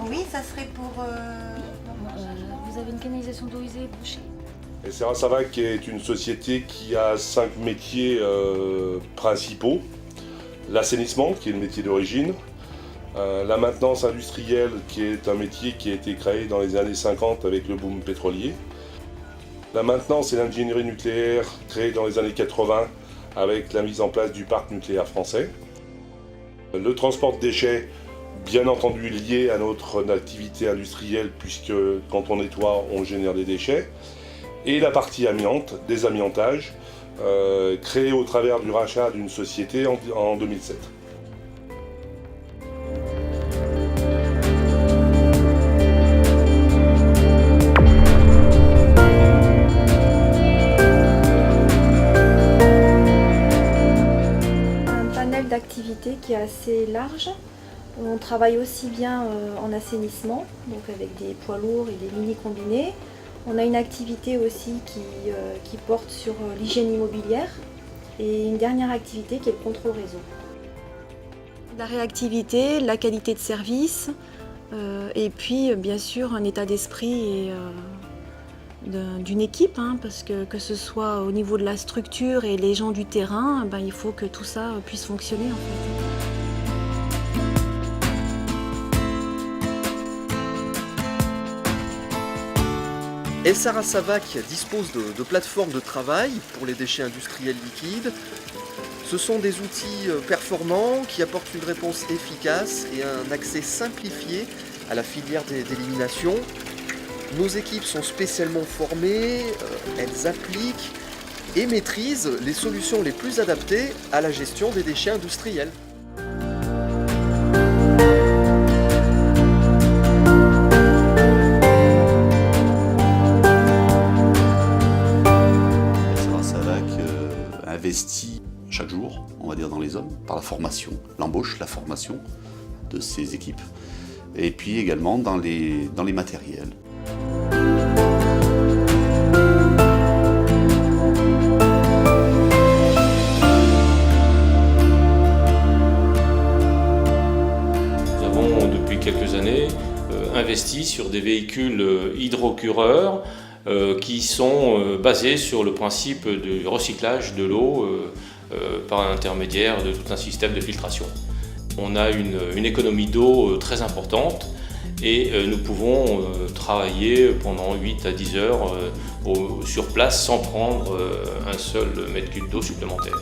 Oui, ça serait pour... Vous avez une canalisation d'eau usée bouchée? SRA Savac est une société qui a 5 métiers principaux. L'assainissement, qui est le métier d'origine. La maintenance industrielle, qui est un métier qui a été créé dans les années 50 avec le boom pétrolier. La maintenance et l'ingénierie nucléaire, créée dans les années 80 avec la mise en place du parc nucléaire français. Le transport de déchets, bien entendu lié à notre activité industrielle, puisque quand on nettoie, on génère des déchets. Et la partie amiante, désamiantage, créée au travers du rachat d'une société en 2007. D'activité qui est assez large. On travaille aussi bien en assainissement, donc avec des poids lourds et des mini combinés. On a une activité aussi qui porte sur l'hygiène immobilière et une dernière activité qui est le contrôle réseau. La réactivité, la qualité de service et puis bien sûr un état d'esprit d'une équipe, parce que ce soit au niveau de la structure et les gens du terrain, il faut que tout ça puisse fonctionner en fait. SRA Savac dispose de plateformes de travail pour les déchets industriels liquides. Ce sont des outils performants qui apportent une réponse efficace et un accès simplifié à la filière d'élimination. Nos équipes sont spécialement formées, elles appliquent et maîtrisent les solutions les plus adaptées à la gestion des déchets industriels. SRA Savac investit chaque jour, on va dire, dans les hommes, par la formation, l'embauche, la formation de ces équipes, et puis également dans les matériels. Nous avons depuis quelques années investi sur des véhicules hydrocureurs qui sont basés sur le principe du recyclage de l'eau par l'intermédiaire de tout un système de filtration. On a une économie d'eau très importante et nous pouvons travailler pendant 8 à 10 heures sur place sans prendre un seul mètre cube d'eau supplémentaire.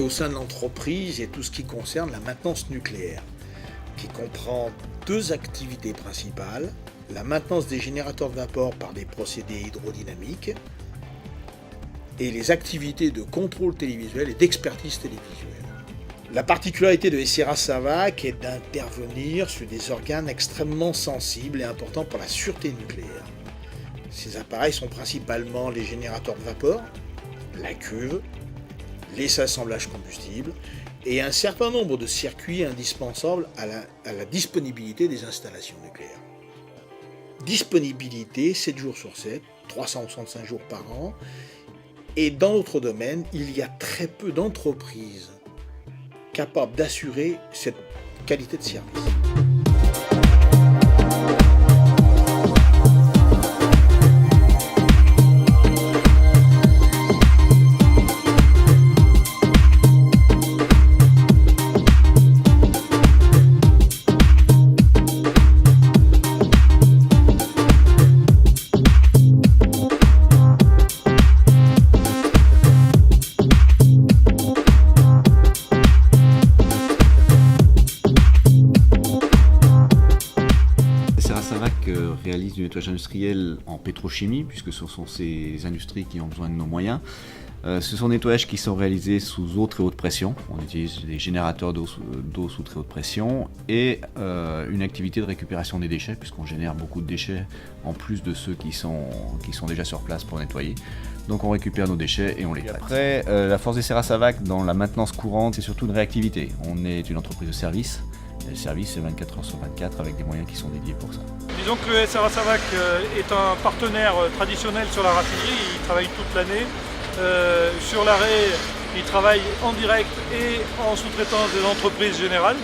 Au sein de l'entreprise et tout ce qui concerne la maintenance nucléaire, qui comprend 2 activités principales: la maintenance des générateurs de vapeur par des procédés hydrodynamiques et les activités de contrôle télévisuel et d'expertise télévisuelle. La particularité de SRA Savac est d'intervenir sur des organes extrêmement sensibles et importants pour la sûreté nucléaire. Ces appareils sont principalement les générateurs de vapeur, la cuve, les assemblages combustibles et un certain nombre de circuits indispensables à la disponibilité des installations nucléaires. Disponibilité 7 jours sur 7, 365 jours par an, et dans notre domaine, il y a très peu d'entreprises capables d'assurer cette qualité de service. réalise du nettoyage industriel en pétrochimie, puisque ce sont ces industries qui ont besoin de nos moyens, Ce sont des nettoyages qui sont réalisés sous eau très haute pression. On utilise des générateurs d'eau sous très haute pression et une activité de récupération des déchets, puisqu'on génère beaucoup de déchets en plus de ceux qui sont déjà sur place pour nettoyer. Donc on récupère nos déchets et on les traite. Après, la force des Serra Savac dans la maintenance courante, c'est surtout une réactivité. On est une entreprise de service. Et le service, c'est 24 heures sur 24 avec des moyens qui sont dédiés pour ça. Disons que le Serra Savac est un partenaire traditionnel sur la raffinerie. Il travaille toute l'année. Sur l'arrêt, il travaille en direct et en sous-traitance des entreprises générales.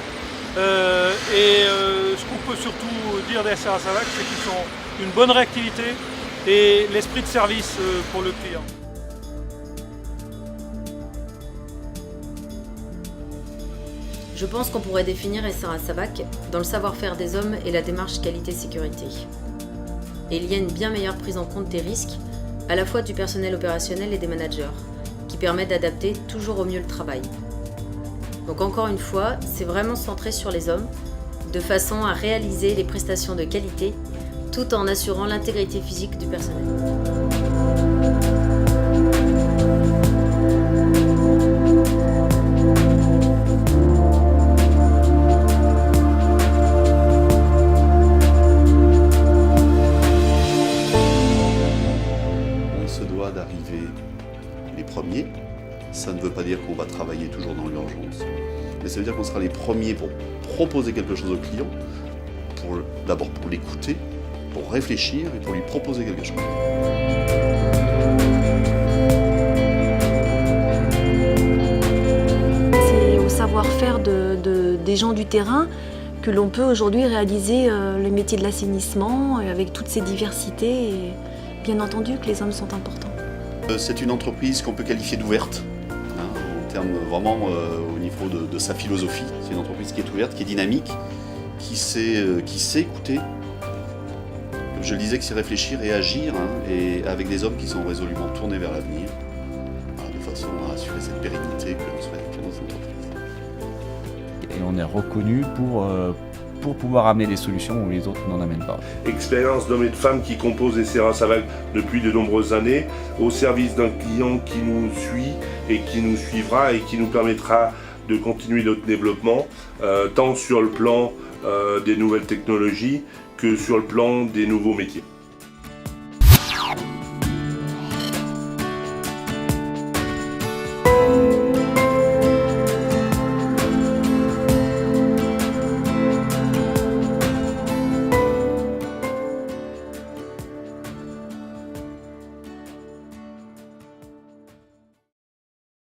Ce qu'on peut surtout dire des Serra Savac, c'est qu'ils ont une bonne réactivité et l'esprit de service pour le client. Je pense qu'on pourrait définir Serra Savac dans le savoir-faire des hommes et la démarche qualité-sécurité. Et il y a une bien meilleure prise en compte des risques, à la fois du personnel opérationnel et des managers, qui permet d'adapter toujours au mieux le travail. Donc encore une fois, c'est vraiment centré sur les hommes, de façon à réaliser les prestations de qualité, tout en assurant l'intégrité physique du personnel. D'arriver les premiers. Ça ne veut pas dire qu'on va travailler toujours dans l'urgence, mais ça veut dire qu'on sera les premiers pour proposer quelque chose au client, d'abord pour l'écouter, pour réfléchir et pour lui proposer quelque chose. C'est au savoir-faire des gens du terrain que l'on peut aujourd'hui réaliser le métier de l'assainissement avec toutes ses diversités et bien entendu que les hommes sont importants. C'est une entreprise qu'on peut qualifier d'ouverte, en termes vraiment au niveau de sa philosophie. C'est une entreprise qui est ouverte, qui est dynamique, qui sait écouter, comme je le disais, qui sait réfléchir et agir, et avec des hommes qui sont résolument tournés vers l'avenir, de façon à assurer cette pérennité que l'on souhaite dans cette entreprise. Et on est reconnu pour pouvoir amener des solutions où les autres n'en amènent pas. Expérience d'hommes et de femmes qui composent les Serra Savac depuis de nombreuses années, au service d'un client qui nous suit et qui nous suivra et qui nous permettra de continuer notre développement, tant sur le plan des nouvelles technologies que sur le plan des nouveaux métiers.